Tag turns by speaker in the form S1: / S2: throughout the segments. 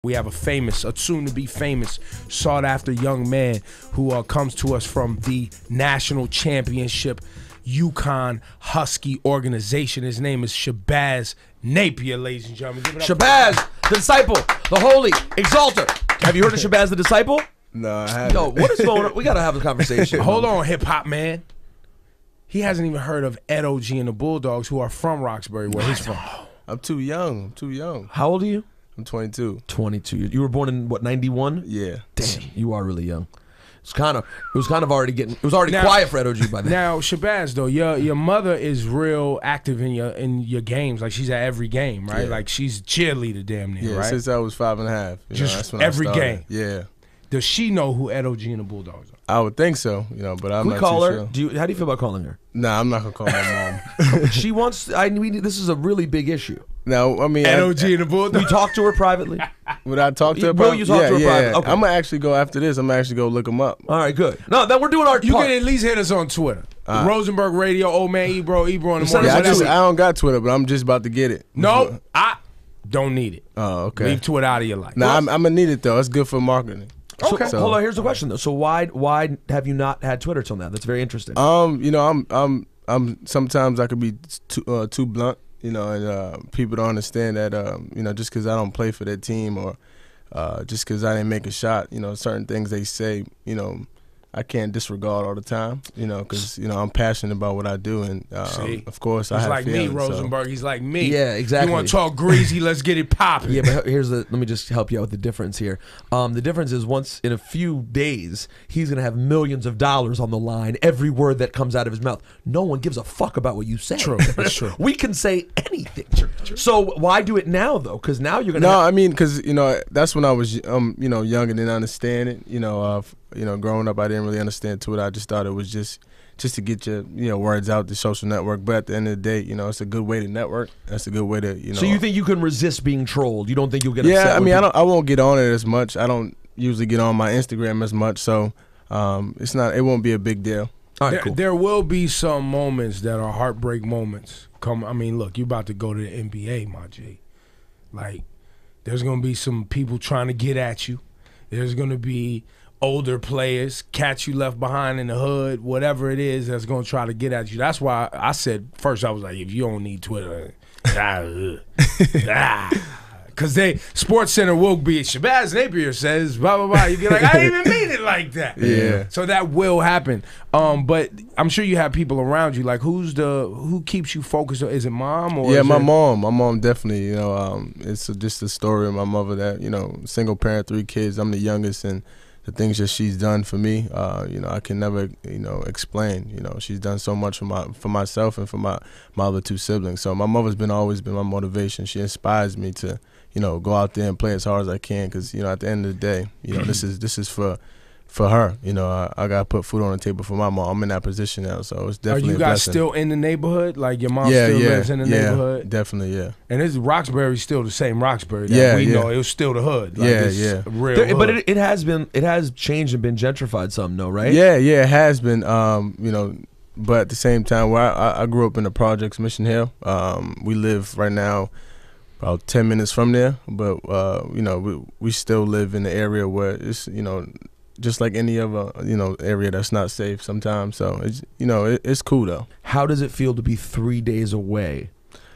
S1: We have a soon-to-be famous, sought-after young man who comes to us from the national championship UConn Husky organization. His name is Shabazz Napier, ladies and gentlemen.
S2: Shabazz, the disciple, the holy exalter. Have you heard of Shabazz the disciple?
S3: No, I haven't.
S2: Yo, what is going on? We got to have a conversation.
S1: Hold on, hip-hop man. He hasn't even heard of Ed O.G. and the Bulldogs, who are from Roxbury, where he's from.
S3: I'm too young. I'm too young.
S2: How old are you?
S3: I'm 22.
S2: 22. You were born in what, 91?
S3: Yeah.
S2: Damn, you are really young. It was already quiet for Ed O.G. by then.
S1: Now, Shabazz, though, your mother is real active in your games. Like, she's at every game, right?
S3: Yeah.
S1: Like, she's cheerleader damn near,
S3: Yeah,
S1: right?
S3: since I was 5 and a half.
S1: Just
S3: that's when
S1: every
S3: I started.
S1: game.
S3: Yeah.
S1: Does she know who Ed O.G. and the Bulldogs are?
S3: I would think so, but I'm
S2: Can we
S3: not
S2: call
S3: too
S2: her?
S3: sure.
S2: How do you feel about calling her?
S3: Nah, I'm not going to call my mom.
S2: She wants. This is a really big issue.
S3: No, I mean,
S1: Ed O.G. and the Bulldogs?
S2: You talk to her privately.
S3: would I talk to her?
S2: Will you talk to her privately? Okay.
S3: I'm going to actually go after this. I'm going to actually go look them up.
S2: All right, good. No, then we're doing our
S1: You
S2: part.
S1: can at least hit us on Twitter. Rosenberg Radio, Old Man Ebro in the morning.
S3: Yeah,
S1: whatever.
S3: I don't got Twitter, but I'm just about to get it.
S1: No, I don't need it.
S3: Oh, okay.
S1: Leave Twitter out of your life.
S3: Nah, I'm going to need it, though. It's good for marketing.
S2: Okay. Hold on. Here's the question though. So why have you not had Twitter till now? That's very interesting.
S3: I'm sometimes I could be too blunt, and people don't understand that, just because I don't play for that team or just because I didn't make a shot, certain things they say, I can't disregard all the time, because I'm passionate about what I do, and of course I have
S1: like
S3: feelings,
S1: me, Rosenberg. He's like me.
S2: Yeah, exactly.
S1: You want to talk greasy? Let's get it popping.
S2: Yeah, but let me just help you out with the difference here. The difference is once in a few days, he's going to have millions of dollars on the line, every word that comes out of his mouth. No one gives a fuck about what you say.
S1: True, that's true.
S2: We can say anything. True. So why do it now, though? Because now you're going to...
S3: No, I mean, because, that's when I was, young and didn't understand it, growing up, I didn't really understand Twitter. I just thought it was just to get your, words out, the social network. But at the end of the day, it's a good way to network. That's a good way to,
S2: So you think you can resist being trolled? You don't think you'll get upset?
S3: Yeah, I mean, I won't get on it as much. I don't usually get on my Instagram as much, so it won't be a big deal.
S2: All right, cool.
S1: There will be some moments that are heartbreak moments. Look, you're about to go to the NBA, my G. Like, there's going to be some people trying to get at you. There's going to be older players, cats you left behind in the hood, whatever it is that's going to try to get at you. That's why I said first, I was like, if you don't need Twitter, because Sports Center will be, Shabazz Napier says, blah, blah, blah. You'd be like, I didn't even mean it like that.
S3: Yeah.
S1: So that will happen. But I'm sure you have people around you. Like, who keeps you focused? Is it mom? Or
S3: yeah, my mom. My mom definitely, it's just a story of my mother that, single parent, 3 kids. I'm the youngest, and the things that she's done for me, I can never, explain. She's done so much for myself and for my other 2 siblings. So my mother's always been my motivation. She inspires me to, go out there and play as hard as I can. Because at the end of the day, this is for her. I got to put food on the table for my mom. I'm in that position now, so it's definitely.
S1: Are you guys still in the neighborhood? Like your mom still lives in the neighborhood?
S3: Definitely, yeah.
S1: And this Roxbury's still the same Roxbury.
S3: That
S1: know it was still the hood. Like real hood.
S2: But it has changed and been gentrified some, though, right?
S3: Yeah, it has been. But at the same time, where I grew up in the projects, Mission Hill. We live right now about 10 minutes from there, but we still live in the area where it's just like any other area that's not safe sometimes. So it's cool though.
S2: How does it feel to be 3 days away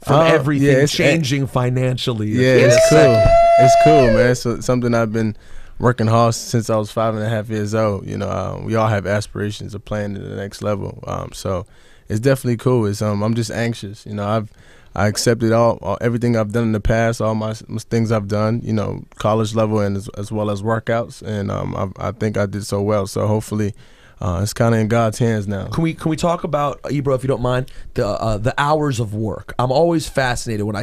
S2: from everything changing financially?
S3: Yeah, it's cool. It's cool, man. It's something I've been working hard since I was 5.5 years old. We all have aspirations of playing to the next level. So it's definitely cool. It's I'm just anxious. I accepted everything I've done in the past, all my things I've done, college level and as well as workouts, and I think I did so well. So hopefully, it's kind of in God's hands now.
S2: Can we talk about, Ebro, if you don't mind, the hours of work? I'm always fascinated when I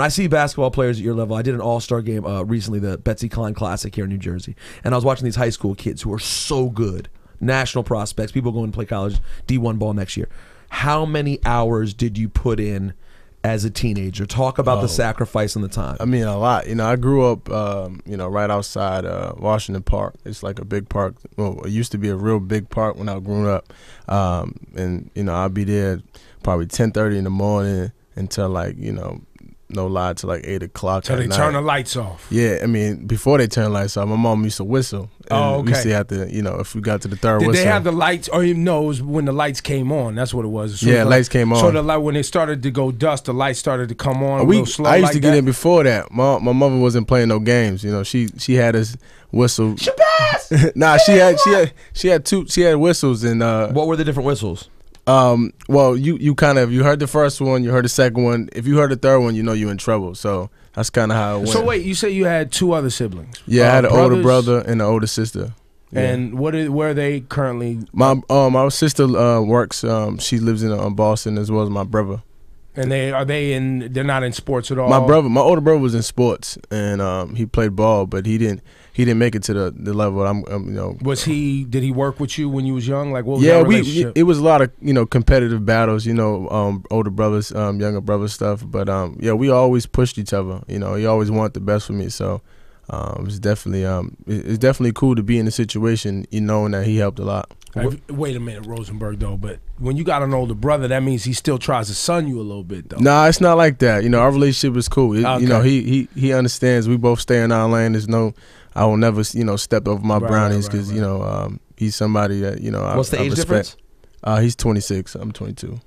S2: see basketball players at your level. I did an all-star game recently, the Betsy Klein Classic here in New Jersey, and I was watching these high school kids who are so good, national prospects, people going to play college D1 ball next year. How many hours did you put in as a teenager? Talk about the sacrifice and the time.
S3: I mean, a lot. I grew up, right outside Washington Park. It's like a big park. Well, it used to be a real big park when I grew up. And I'd be there probably 10:30 in the morning until like, no lie, to like 8 o'clock.
S1: So
S3: at
S1: they
S3: night.
S1: turn the lights off.
S3: Yeah, I mean, before they turn the lights off, my mom used to whistle. And
S1: Oh, okay.
S3: we used to have to, you know, if we got to the third
S1: Did
S3: whistle.
S1: they have the lights? Or you know, it was when the lights came on. That's what it was. So
S3: Yeah, lights came
S1: So
S3: on.
S1: the light when it started to go dust, the lights started to come on. A
S3: we
S1: little slow
S3: I used
S1: like
S3: to get
S1: that.
S3: in before that. My mother wasn't playing no games. You know, she had us whistle.
S1: Shabazz!
S3: Nah, she had whistles and
S2: What were the different whistles?
S3: well, you kind of, you heard the first one, you heard the second one. If you heard the third one, you know you're in trouble. So that's kind of how it went.
S1: So wait, you say you had 2 other siblings?
S3: Yeah, I had an older
S1: brothers?
S3: brother and an older sister. Yeah.
S1: And where are they currently?
S3: My sister works. She lives in Boston, as well as my brother.
S1: And they're not in sports at all.
S3: My older brother was in sports, and he played ball, but he didn't make it to the level I'm you know.
S1: Did he work with you when you was young? Like what was
S3: Yeah,
S1: that relationship?
S3: it was a lot of, you know, competitive battles, you know, older brothers, younger brother stuff. But yeah, we always pushed each other. You know, he always wanted the best for me. So it was definitely it's definitely cool to be in a situation, you knowing that he helped a lot.
S1: Wait a minute, Rosenberg, though. But when you got an older brother, that means he still tries to son you a little bit, though.
S3: Nah, it's not like that. You know, our relationship is cool.
S1: Okay.
S3: You know, he understands. We both stay in our lane. There's no, I will never, you know, step over my brownies because, you know, he's somebody that, you know,
S2: What's the age difference?
S3: He's 26. I'm 22.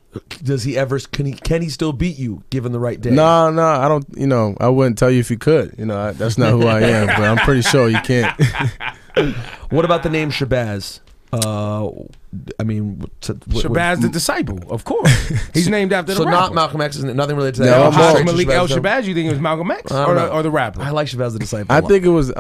S2: Does he ever? Can he still beat you given the right day?
S3: No, I don't. You know, I wouldn't tell you if he could. You know, that's not who I am. But I'm pretty sure he can't.
S2: What about the name Shabazz? I mean,
S1: Shabazz the disciple, of course. He's named after the
S2: so
S1: rapper.
S2: not Malcolm X, is nothing related to that.
S3: No,
S1: Haj
S2: Straight to
S1: Malik El
S2: though?
S1: Shabazz, you think it was Malcolm X
S2: I don't know.
S1: or the rapper?
S2: I like Shabazz the disciple.
S3: I
S2: a lot.
S3: think it was.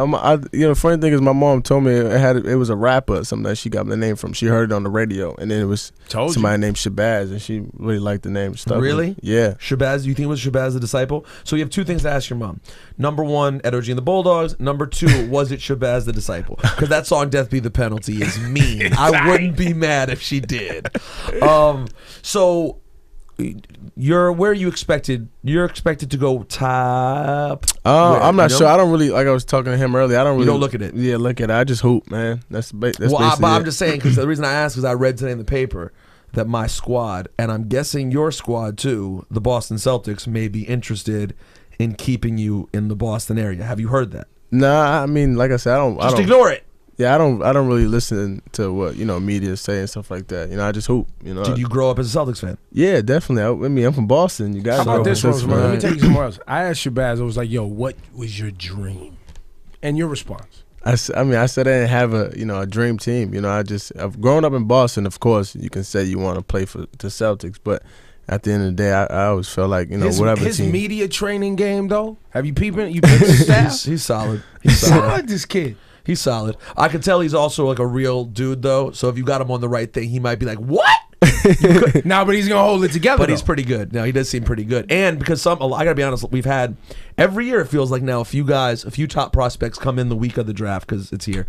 S3: You know, funny thing is, my mom told me it was a rapper or something that she got the name from. She heard it on the radio, and then it was
S1: Told you.
S3: somebody named Shabazz, and she really liked the name. Stuff.
S2: Really?
S3: Yeah.
S2: Shabazz, you think it was Shabazz the disciple? So you have 2 things to ask your mom. Number 1, Ed O.G. and the Bulldogs. Number 2, was it Shabazz the disciple? Because that song "Death Be the Penalty" is mean. I wouldn't be mad if she did. So where are you expected? You're expected to go top.
S3: I'm not
S2: you know?
S3: sure. I don't really, like I was talking to him earlier. I don't really.
S2: don't look at it.
S3: Yeah, look at it. I just hoop, man. That's basically
S2: But I'm
S3: it.
S2: just saying, because the reason I asked is I read today in the paper that my squad, and I'm guessing your squad too, the Boston Celtics, may be interested in keeping you in the Boston area. Have you heard that?
S3: Nah, I mean, like I said, I
S2: Just
S3: don't.
S2: ignore it.
S3: Yeah, I don't really listen to what, you know, media say and stuff like that. You know, I just hoop. You know.
S2: Did you grow up as a Celtics fan?
S3: Yeah, definitely. I mean, I'm from Boston. You got
S1: How about this,
S3: Celtics,
S1: Rosenberg? Let me
S3: man.
S1: take you somewhere else. I asked Shabazz, I was like, yo, what was your dream? And your response?
S3: I said I didn't have a dream team. You know, I've grown up in Boston. Of course, you can say you want to play for the Celtics, but at the end of the day, I always felt like, you know, whatever
S1: his
S3: team.
S1: media training game, though, have you peeping? You peeping his staff?
S2: He's solid. He's solid.
S1: Solid, this kid.
S2: He's solid. I can tell he's also like a real dude, though. So if you got him on the right thing, he might be like, "What?"
S1: Nah, but he's gonna hold it together.
S2: But he's
S1: though.
S2: pretty good. Now he does seem pretty good, and because I gotta be honest, we've had every year. It feels like now a few top prospects come in the week of the draft because it's here,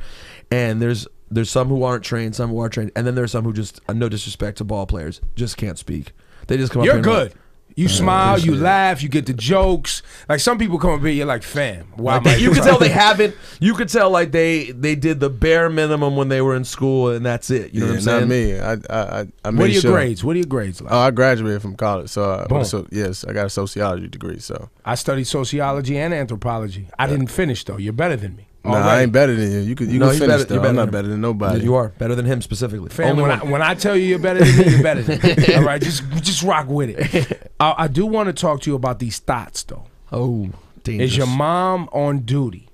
S2: and there's some who aren't trained, some who are trained, and then there's some who just, no disrespect to ball players, just can't speak. They just come up.
S1: You're
S2: here and
S1: good.
S2: like,
S1: You smile, you
S3: appreciate it.
S1: laugh, you get the jokes. Like some people come up here, you're like, fam. Why am I
S2: you can tell they haven't. You could tell like they did the bare minimum when they were in school, and that's it. You know what I'm saying?
S3: Not me. I
S1: What are
S3: made
S1: your
S3: sure.
S1: grades? What are your grades like?
S3: Oh, I graduated from college, so
S1: Boom.
S3: yes, I got a sociology degree. So
S1: I studied sociology and anthropology. I didn't finish though. You're better than me.
S3: nah, I
S1: Already.
S3: ain't better than you. You can
S2: No,
S3: finish
S2: you're better-
S3: though.
S2: you're better
S3: I'm
S2: than
S3: not
S2: him.
S3: better than nobody.
S2: You are better than him specifically.
S1: Fam,
S2: Only
S1: when
S2: one.
S1: I tell you you're better than me, you're better than me. All right, just rock with it. I do want to talk to you about these thoughts though.
S2: Oh, dangerous.
S1: Is your mom on duty?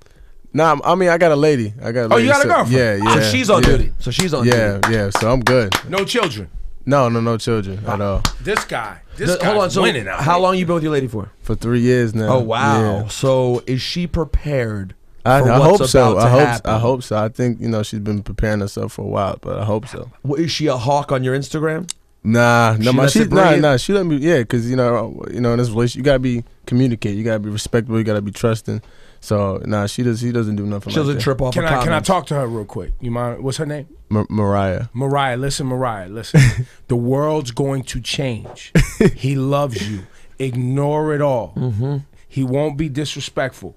S3: Nah, I mean, I got a lady. I got a
S1: Oh,
S3: lady.
S1: you got a
S3: so-
S1: girlfriend?
S3: Yeah, yeah.
S2: So she's on
S3: yeah.
S2: duty. So she's on
S3: Yeah,
S2: duty.
S3: yeah. So I'm good.
S1: No children.
S3: No children at all.
S1: This guy. This
S2: Hold
S1: guy's
S2: on. So
S1: winning out
S2: how
S1: here.
S2: long you been with your lady for?
S3: For 3 years now.
S2: Oh wow.
S3: Yeah.
S2: So is she prepared?
S3: I
S2: for
S3: hope
S2: what's
S3: so.
S2: about to happen?
S3: I hope so. I think, you know, she's been preparing herself for a while, but I hope so.
S2: Well, is she a hawk on your Instagram?
S3: Nah, no,
S2: She lets it breathe?
S3: she let me. Yeah, because you know, in this relationship, you gotta be communicate. You gotta be respectful. You gotta be trusting. So nah, she doesn't do nothing.
S2: She doesn't
S3: like that.
S2: trip off.
S1: Can
S2: her
S1: I
S2: comments.
S1: talk to her real quick? You mind? What's her name?
S3: Mariah.
S1: Mariah. Listen, Mariah. Listen. The world's going to change. He loves you. Ignore it all.
S2: Mm-hmm.
S1: He won't be disrespectful.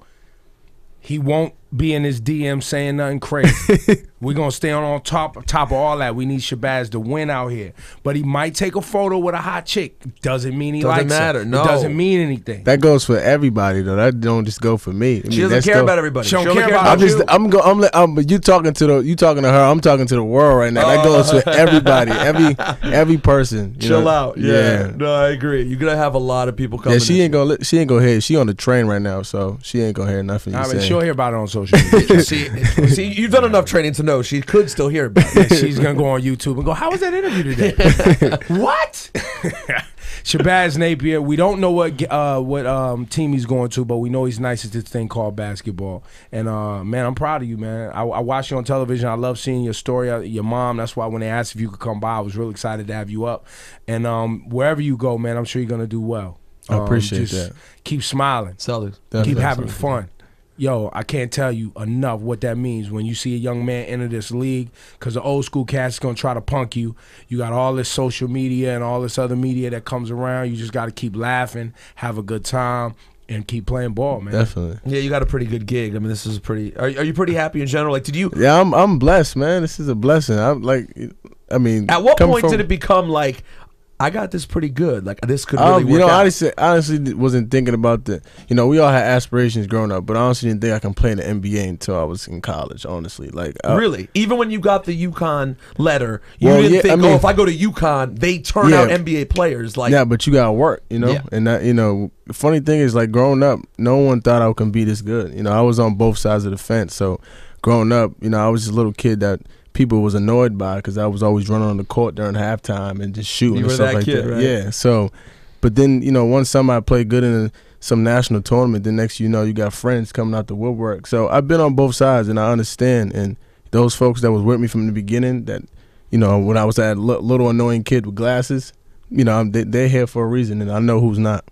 S1: He won't be in his DM saying nothing crazy. We're gonna stay on top of all that. We need Shabazz to win out here. But he might take a photo with a hot chick. Doesn't mean he
S2: Doesn't
S1: likes
S2: matter,
S1: her.
S2: no.
S1: It doesn't mean anything.
S3: That goes for everybody though. That don't just go for me.
S2: She doesn't care about everybody.
S1: She don't
S2: only
S1: care
S2: cares
S1: about you.
S3: But you talking to her. I'm talking to the world right now. That goes for everybody. Every person. You
S2: Chill
S3: know?
S2: out. Yeah. No, I agree. You're gonna have a lot of people coming.
S3: Yeah, she ain't gonna hear. She on the train right now, so she ain't gonna hear nothing you saying.
S1: She'll hear about it on social media.
S2: See, you've done enough training to know she could still hear about it.
S1: Yeah, she's gonna go on YouTube and go, "How was that interview today?" What? Shabazz Napier. We don't know what team he's going to, but we know he's nice at this thing called basketball. And man, I'm proud of you, man. I watched you on television. I love seeing your story. Your mom. That's why when they asked if you could come by, I was real excited to have you up. And wherever you go, man, I'm sure you're gonna do well.
S3: I appreciate
S1: just
S3: that.
S1: Keep smiling.
S2: Celtics.
S1: Keep having fun. Yo, I can't tell you enough what that means when you see a young man enter this league, because the old school cats is going to try to punk you. You got all this social media and all this other media that comes around. You just got to keep laughing, have a good time, and keep playing ball, man.
S3: Definitely.
S2: Yeah, you got a pretty good gig. I mean, this is pretty. Are you pretty happy in general? Like, did you?
S3: Yeah, I'm blessed, man. This is a blessing. I'm like, I mean,
S2: At what point did it become like, I got this pretty good? Like, this could really work
S3: you know,
S2: out.
S3: honestly wasn't thinking about the. You know, we all had aspirations growing up, but I honestly didn't think I can play in the NBA until I was in college. Honestly, like
S2: really, even when you got the UConn letter, you
S3: Well,
S2: didn't
S3: yeah,
S2: think,
S3: I mean-
S2: oh, if I go to UConn, they turn
S3: Yeah.
S2: out NBA players. Like,
S3: yeah, but you gotta work, you know.
S2: Yeah.
S3: And that, you know, the funny thing is, like growing up, no one thought I could be this good. You know, I was on both sides of the fence. So, growing up, you know, I was just a little kid that people was annoyed by because I was always running on the court during halftime and just shooting
S2: You
S3: and
S2: were
S3: stuff
S2: that
S3: like
S2: kid,
S3: that.
S2: right?
S3: Yeah. So, but then you know, one summer I played good in some national tournament. The next, you know, you got friends coming out the woodwork. So I've been on both sides and I understand. And those folks that was with me from the beginning, that you know, when I was that little annoying kid with glasses, you know, they're here for a reason, and I know who's not.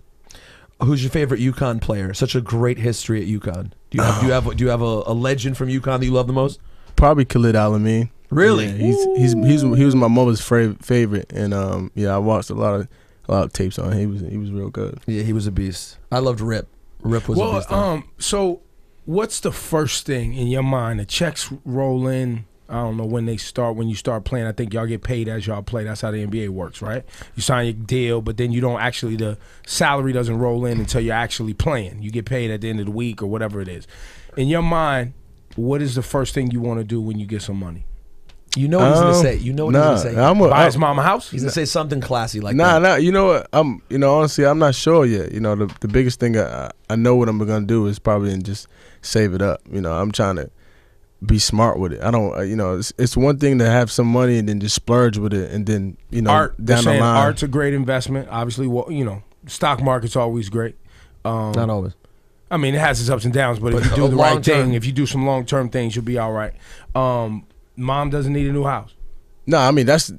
S2: who's your favorite UConn player? Such a great history at UConn. Do you have a legend from UConn that you love the most?
S3: Probably Khalid Al-Amin.
S2: Really?
S3: Yeah, he was my mother's favorite, and yeah, I watched a lot of tapes on him. He was real good.
S2: Yeah, he was a beast. I loved Rip. Rip was a beast.
S1: So what's the first thing in your mind? The checks roll in. I don't know when they start. When you start playing, I think y'all get paid as y'all play. That's how the NBA works, right? You sign your deal, but then you don't actually. The salary doesn't roll in until you're actually playing. You get paid at the end of the week or whatever it is. In your mind, what is the first thing you want to do when you get some money?
S2: You know what he's gonna say. You know what he's gonna say.
S1: Buy his mama a house.
S2: He's gonna say something classy like that.
S3: Nah. You know what? Honestly, I'm not sure yet. You know, the biggest thing I know what I'm gonna do is probably just save it up. You know, I'm trying to be smart with it. I don't. You know, it's one thing to have some money and then just splurge with it, and then
S1: art
S3: down the line.
S1: Art's a great investment. Obviously, stock market's always great.
S2: Not always.
S1: I mean, it has its ups and downs, but if you do the right thing, if you do some long-term things, you'll be all right. Mom doesn't need a new house.
S3: No, I mean that's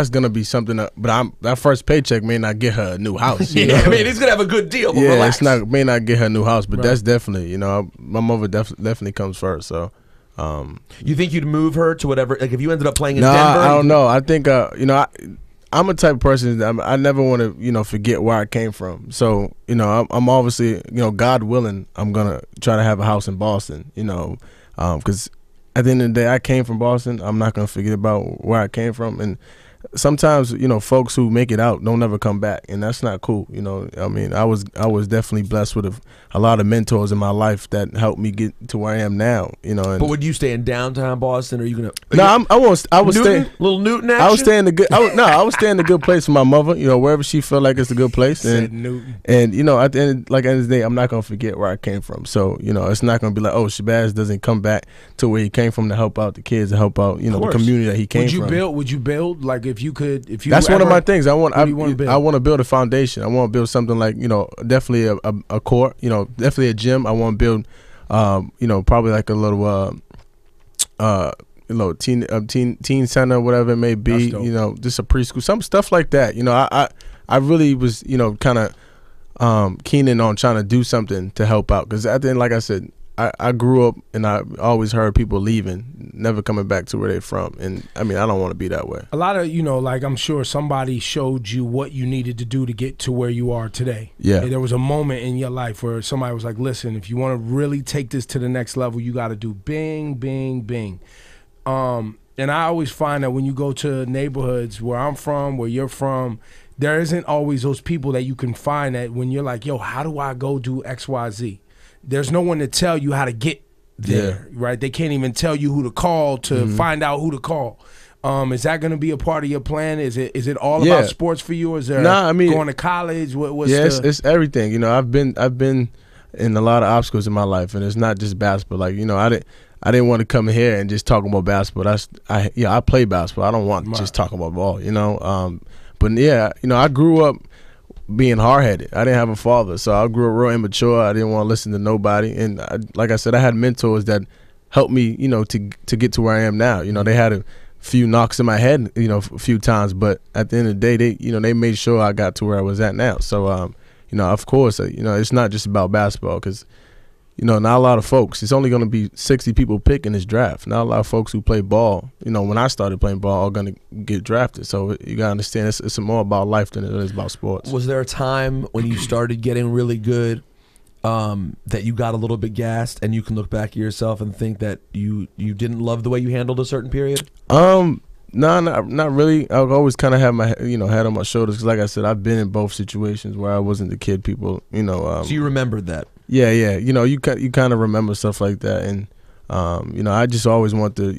S3: gonna be something. That first paycheck may not get her a new house. You know?
S2: I mean, he's gonna have a good deal. But
S3: yeah,
S2: relax.
S3: may not get her a new house, but
S1: Right.
S3: that's definitely my mother definitely comes first. So,
S2: You think you'd move her to whatever? Like if you ended up playing in
S3: no,
S2: Denver?
S3: I don't know. I think I'm a type of person that I never want to forget where I came from. So I'm obviously God willing I'm gonna try to have a house in Boston. Because at the end of the day I came from Boston. I'm not gonna forget about where I came from. And sometimes folks who make it out don't ever come back, and that's not cool. I mean I was definitely blessed with a lot of mentors in my life that helped me get to where I am now.
S2: But would you stay in downtown Boston? Or are you gonna?
S3: No, I would stay.
S2: Little Newton action.
S3: I would stay in the good. I would stay in a good place for my mother. Wherever she felt like it's a good place.
S1: Said Newton.
S3: And at the end of the day, I'm not gonna forget where I came from. So it's not gonna be like, oh, Shabazz doesn't come back to where he came from to help out the kids, to help out the community that he came from.
S1: Would you build like if you
S3: That's one of my things. I want
S1: to
S3: build a foundation. I want to build something like definitely a court. Definitely a gym. I want to build probably like a little teen center, whatever it may be. Just a preschool, some stuff like that. I really was kind of keen in on trying to do something to help out, because at the end, like I said, I grew up and I always heard people leaving, never coming back to where they're from. And I mean, I don't want to be that way.
S1: A lot of, you know, like I'm sure somebody showed you what you needed to do to get to where you are today.
S3: Yeah.
S1: There was a moment in your life where somebody was like, listen, if you want to really take this to the next level, you got to do bing, bing, bing. And I always find that when you go to neighborhoods where I'm from, where you're from, there isn't always those people that you can find that when you're like, yo, how do I go do X, Y, Z? There's no one to tell you how to get there, right? They can't even tell you who to call to find out who to call. Is that going to be a part of your plan? Is it all about sports for you? Or is there going to college?
S3: It's everything. You know, I've been in a lot of obstacles in my life, and it's not just basketball. Like, you know, I didn't want to come here and just talk about basketball. I play basketball. I don't want to just talk about ball, you know. But yeah, you know, I grew up being hard-headed. I didn't have a father, so I grew up real immature. I didn't want to listen to nobody, and like I said, I had mentors that helped me, you know, to get to where I am now. You know, they had a few knocks in my head, you know, a few times, but at the end of the day, they made sure I got to where I was at now. So, you know, of course, you know, it's not just about basketball because, you know, not a lot of folks. It's only going to be 60 people picking this draft. Not a lot of folks who play ball, you know, when I started playing ball, are going to get drafted. So you got to understand it's more about life than it is about sports.
S2: Was there a time when you started getting really good that you got a little bit gassed and you can look back at yourself and think that you didn't love the way you handled a certain period?
S3: No, not really. I've always kind of had my head on my shoulders because, like I said, I've been in both situations where I wasn't the kid people, you know.
S2: So you remembered that? Yeah.
S3: You know, you kind of remember stuff like that, and you know, I just always want to,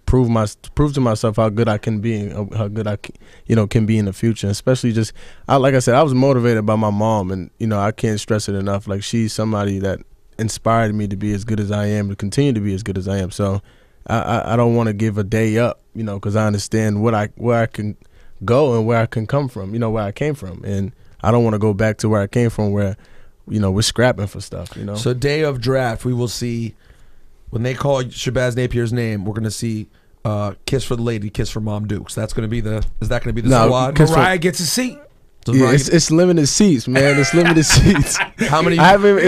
S3: prove to myself how good I can be and how good I can be in the future. Especially just, like I said, I was motivated by my mom, and you know, I can't stress it enough. Like, she's somebody that inspired me to be as good as I am, to continue to be as good as I am. So I don't want to give a day up, you know, because I understand where I can go and where I can come from, you know, where I came from, and I don't want to go back to where I came from, where, you know, we're scrapping for stuff, you know.
S2: So day of draft, we will see, when they call Shabazz Napier's name, we're going to see Kiss for the Lady, Kiss for Mom Dukes. That's going to be the, is that going to be the squad?
S1: Mariah gets a seat.
S3: Yeah, it's limited seats, man. It's limited seats.
S2: How many?
S3: I haven't.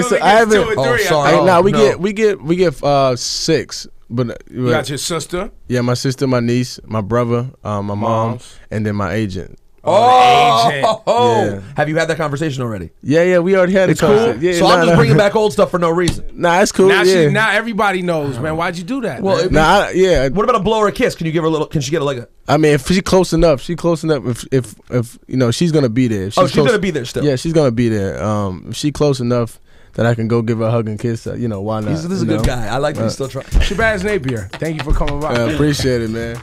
S2: Oh, sorry.
S3: We get 6. But
S1: you got your sister?
S3: Yeah, my sister, my niece, my brother, my mom, and then my agent.
S2: Yeah. Have you had that conversation already?
S3: Yeah, we already had it.
S2: Cool. Yeah, so I'm just bringing back old stuff for no reason.
S3: Nah, it's cool.
S1: Now everybody knows, man. Why'd you do that?
S2: Well, what about a blow or a kiss? Can you give her a little? Can she get like a?
S3: I mean, if she's close enough, if you know, she's gonna be there.
S2: She's gonna be there still.
S3: Yeah, she's gonna be there. If she's close enough that I can go give her a hug and kiss, you know, why not?
S2: This is a good guy. I like that he's still trying.
S1: Shabazz Napier, thank you for coming by.
S3: I appreciate it, man.